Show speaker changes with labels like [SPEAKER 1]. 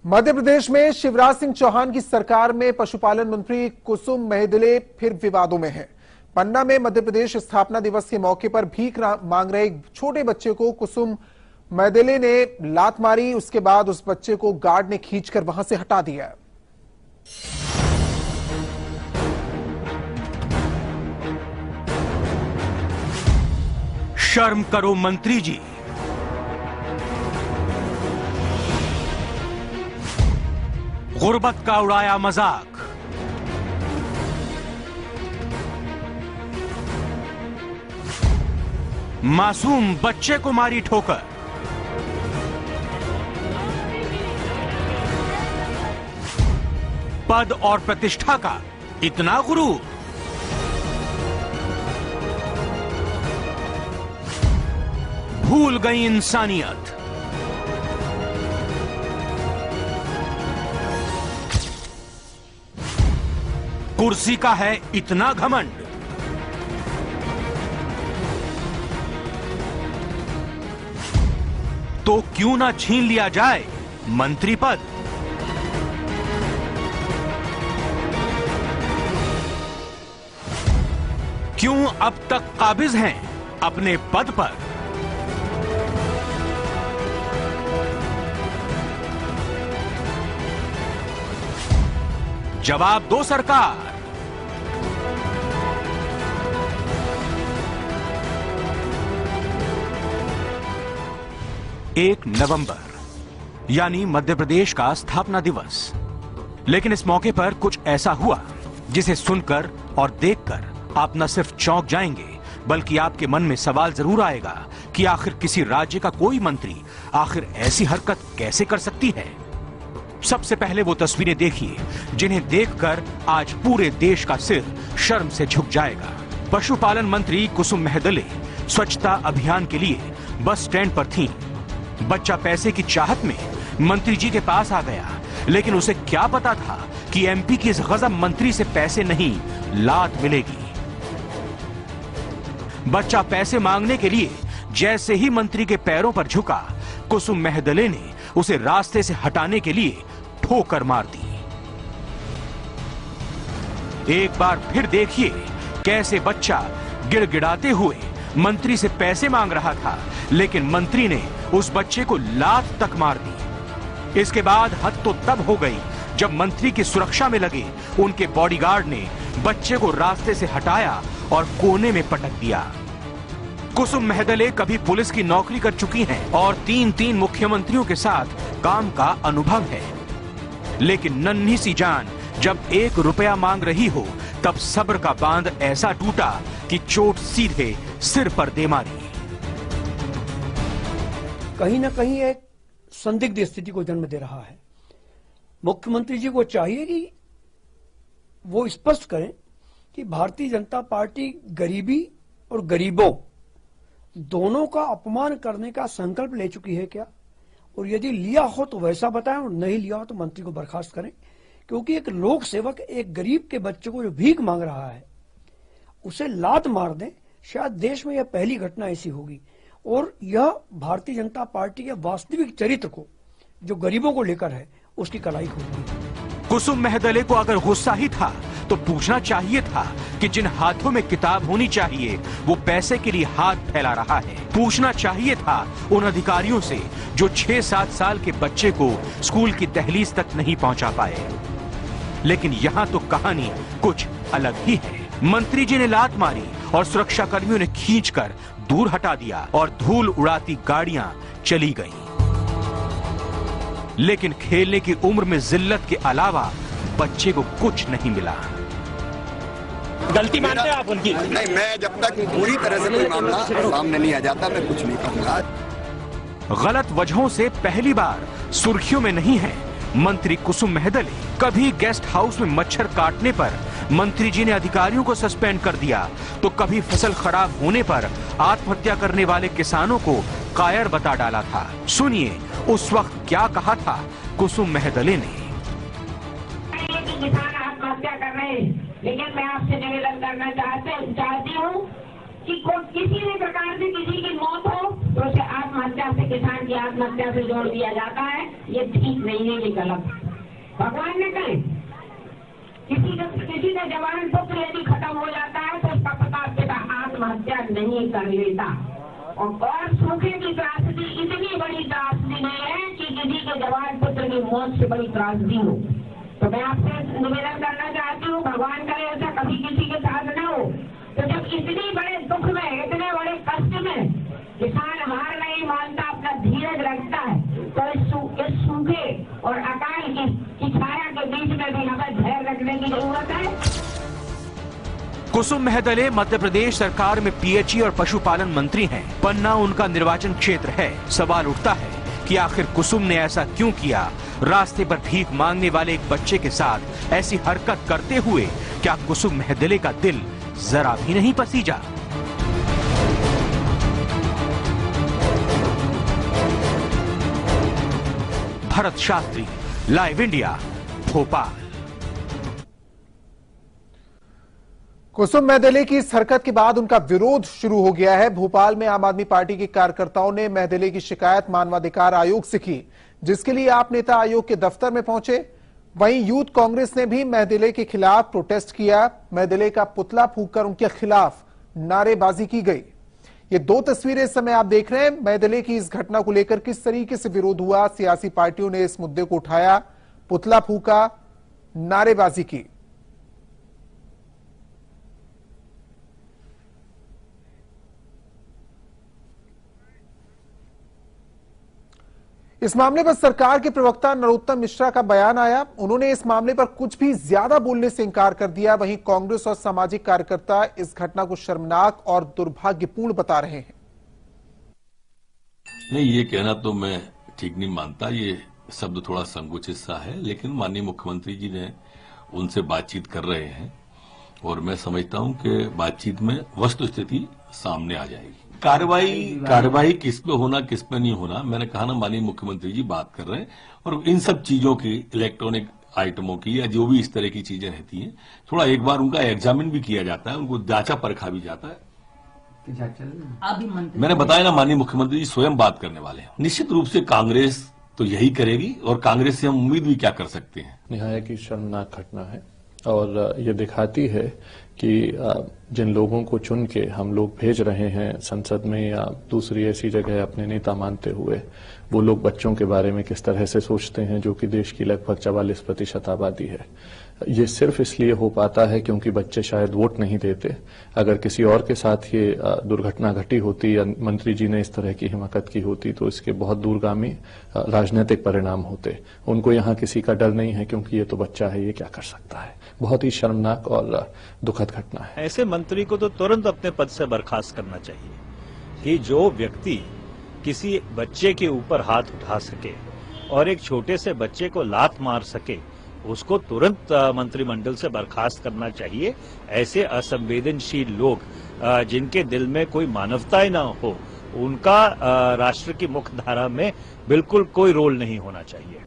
[SPEAKER 1] मध्य प्रदेश में शिवराज सिंह चौहान की सरकार में पशुपालन मंत्री कुसुम महदले फिर विवादों में हैं। पन्ना में मध्य प्रदेश स्थापना दिवस के मौके पर भीख मांग रहे एक छोटे बच्चे को कुसुम महदले ने लात मारी। उसके बाद उस बच्चे को गार्ड ने खींचकर वहां से हटा दिया।
[SPEAKER 2] शर्म करो मंत्री जी, गुर्बत का उड़ाया मजाक। मासूम बच्चे को मारी ठोकर। पद और प्रतिष्ठा का इतना गुरूर। भूल गई इंसानियत। कुर्सी का है इतना घमंड। तो क्यों ना छीन लिया जाए मंत्री पद। क्यों अब तक काबिज हैं अपने पद पर। जवाब दो सरकार। 1 नवंबर यानी मध्य प्रदेश का स्थापना दिवस। लेकिन इस मौके पर कुछ ऐसा हुआ जिसे सुनकर और देखकर आप न सिर्फ चौंक जाएंगे बल्कि आपके मन में सवाल जरूर आएगा कि आखिर किसी राज्य का कोई मंत्री आखिर ऐसी हरकत कैसे कर सकती है। सबसे पहले वो तस्वीरें देखिए जिन्हें देखकर आज पूरे देश का सिर शर्म से झुक जाएगा। पशुपालन मंत्री कुसुम महदले स्वच्छता अभियान के लिए बस स्टैंड पर थीं। बच्चा पैसे की चाहत में मंत्री जी के पास आ गया, लेकिन उसे क्या पता था कि एमपी की इस गजब मंत्री से पैसे नहीं लात मिलेगी। बच्चा पैसे मांगने के लिए जैसे ही मंत्री के पैरों पर झुका, कुसुम महदले ने उसे रास्ते से हटाने के लिए ठोकर मार दी। एक बार फिर देखिए कैसे बच्चा गिड़गिड़ाते हुए मंत्री से पैसे मांग रहा था, लेकिन मंत्री ने उस बच्चे को लात तक मार दी। इसके बाद हद तो तब हो गई जब मंत्री की सुरक्षा में लगे उनके बॉडीगार्ड ने बच्चे को रास्ते से हटाया और कोने में पटक दिया। कुसुम महदले कभी पुलिस की नौकरी कर चुकी हैं और 3 मुख्यमंत्रियों के साथ काम का अनुभव है, लेकिन नन्ही सी जान जब 1 रुपया मांग रही हो तब सब्र का बांध ऐसा टूटा कि चोट सीधे सिर पर दे मारी।
[SPEAKER 3] कहीं ना कहीं एक संदिग्ध स्थिति को जन्म दे रहा है। मुख्यमंत्री जी को चाहिए कि वो स्पष्ट करें कि भारतीय जनता पार्टी गरीबी और गरीबों दोनों का अपमान करने का संकल्प ले चुकी है क्या, और यदि लिया हो तो वैसा बताएं और नहीं लिया हो तो मंत्री को बर्खास्त करें। क्योंकि एक लोक सेवक एक गरीब के बच्चे को जो भीख मांग रहा है उसे लात मार दें, शायद देश में यह पहली घटना ऐसी होगी। और यह भारतीय जनता पार्टी के वास्तविक चरित्र को जो गरीबों को लेकर है उसकी कलाई होगी।
[SPEAKER 2] कुसुम महदले को अगर गुस्सा ही था तो पूछना चाहिए था कि जिन हाथों में किताब होनी चाहिए वो पैसे के लिए हाथ फैला रहा है। पूछना चाहिए था उन अधिकारियों से जो 6-7 साल के बच्चे को स्कूल की दहलीज तक नहीं पहुंचा पाए। लेकिन यहाँ तो कहानी कुछ अलग ही है। मंत्री जी ने लात मारी और सुरक्षा कर्मियों ने खींचकर दूर हटा दिया और धूल उड़ाती गाड़ियां चली गईं। लेकिन खेलने की उम्र में जिल्लत के अलावा बच्चे को कुछ नहीं मिला।
[SPEAKER 4] गलती मानते हैं आप उनकी?
[SPEAKER 5] नहीं, मैं जब तक पूरी तरह से कोई मामला सामने नहीं आ जाता मैं कुछ नहीं कहूंगा।
[SPEAKER 2] गलत वजहों से पहली बार सुर्खियों में नहीं है मंत्री कुसुम महदले। कभी गेस्ट हाउस में मच्छर काटने पर मंत्री जी ने अधिकारियों को सस्पेंड कर दिया, तो कभी फसल खराब होने पर आत्महत्या करने वाले किसानों को कायर बता डाला था। सुनिए उस वक्त क्या कहा था कुसुम महदले ने।
[SPEAKER 6] किसान आत्महत्या कर रहे हैं, लेकिन मैं आपसे निवेदन करना चाहती हूँ कि किसी भी प्रकार से किसी की मौत हो तो उसे आत्महत्या से, किसान की आत्महत्या से जोड़ दिया जाता है। ये ठीक नहीं है, ये गलत है। भगवान ने कहे किसी का जवान पुत्र यदि खत्म हो जाता है तो उसका पिता आत्महत्या नहीं कर लेता। और सूखे की त्रासदी इतनी बड़ी त्रासदी नहीं है कि किसी के जवान पुत्र की मौत से बड़ी त्रासदी हो। तो मैं आपसे निवेदन करना चाहती हूँ, भगवान करे ऐसा कभी किसी के साथ न हो। तो जब इतने बड़े दुख में, इतने बड़े कष्ट में किसान हार नहीं मानता, अपना धीरज रखता है, तो इस सूखे और अकाल की छाया के बीच में भी हमें धैर्य रखने की जरूरत है।
[SPEAKER 2] कुसुम महदले मध्य प्रदेश सरकार में पीएचई और पशुपालन मंत्री हैं। पन्ना उनका निर्वाचन क्षेत्र है। सवाल उठता है कि आखिर कुसुम ने ऐसा क्यों किया। रास्ते पर भीख मांगने वाले एक बच्चे के साथ ऐसी हरकत करते हुए क्या कुसुम महदले का दिल जरा भी नहीं पसीजा। Bharat Shastri, Live India, Bhopal.
[SPEAKER 1] कुसुम महदले की इस हरकत के बाद उनका विरोध शुरू हो गया है। भोपाल में आम आदमी पार्टी के कार्यकर्ताओं ने महदले की शिकायत मानवाधिकार आयोग से की, जिसके लिए आप नेता आयोग के दफ्तर में पहुंचे। वहीं यूथ कांग्रेस ने भी महदले के खिलाफ प्रोटेस्ट किया। महदले का पुतला फूंककर उनके खिलाफ नारेबाजी की गई। ये दो तस्वीरें इस समय आप देख रहे हैं। महदले की इस घटना को लेकर किस तरीके से विरोध हुआ, सियासी पार्टियों ने इस मुद्दे को उठाया, पुतला फूंका, नारेबाजी की। इस मामले पर सरकार के प्रवक्ता नरोत्तम मिश्रा का बयान आया। उन्होंने इस मामले पर कुछ भी ज्यादा बोलने से इंकार कर दिया। वहीं कांग्रेस और सामाजिक कार्यकर्ता इस घटना को शर्मनाक और दुर्भाग्यपूर्ण बता रहे हैं।
[SPEAKER 7] नहीं, ये कहना तो मैं ठीक नहीं मानता। ये शब्द थोड़ा संकुचित सा है, लेकिन माननीय मुख्यमंत्री जी ने उनसे बातचीत कर रहे हैं और मैं समझता हूं कि बातचीत में वस्तुस्थिति सामने आ जाएगी। कार्रवाई किस पे होना, किस पे नहीं होना, मैंने कहा ना, माननीय मुख्यमंत्री जी बात कर रहे हैं। और इन सब चीजों की, इलेक्ट्रॉनिक आइटमों की या जो भी इस तरह की चीजें रहती हैं, थोड़ा एक बार उनका एग्जामिन भी किया जाता है, उनको जांचा परखा भी जाता है। मैंने बताया ना, माननीय मुख्यमंत्री जी स्वयं बात करने वाले हैं। निश्चित रूप से कांग्रेस तो यही करेगी और कांग्रेस से हम उम्मीद भी क्या कर सकते हैं।
[SPEAKER 8] निहायत की शर्मनाक घटना है और ये दिखाती है कि जिन लोगों को चुन के हम लोग भेज रहे हैं संसद में या दूसरी ऐसी जगह अपने नेता मानते हुए, वो लोग बच्चों के बारे में किस तरह से सोचते हैं, जो कि देश की लगभग 44% आबादी है। ये सिर्फ इसलिए हो पाता है क्योंकि बच्चे शायद वोट नहीं देते। अगर किसी और के साथ ये दुर्घटना घटी होती या मंत्री जी ने इस तरह की हिमाकत की होती तो इसके बहुत दूरगामी राजनीतिक परिणाम होते। उनको यहाँ किसी का डर नहीं है क्योंकि ये तो बच्चा है, ये क्या कर सकता है। बहुत ही शर्मनाक और दुखद घटना है।
[SPEAKER 9] ऐसे मंत्री को तो तुरंत अपने पद से बर्खास्त करना चाहिए कि जो व्यक्ति किसी बच्चे के ऊपर हाथ उठा सके और एक छोटे से बच्चे को लात मार सके, उसको तुरंत मंत्रिमंडल से बर्खास्त करना चाहिए। ऐसे असंवेदनशील लोग जिनके दिल में कोई मानवता न हो, उनका राष्ट्र की मुख्य धारा में बिल्कुल कोई रोल नहीं होना चाहिए।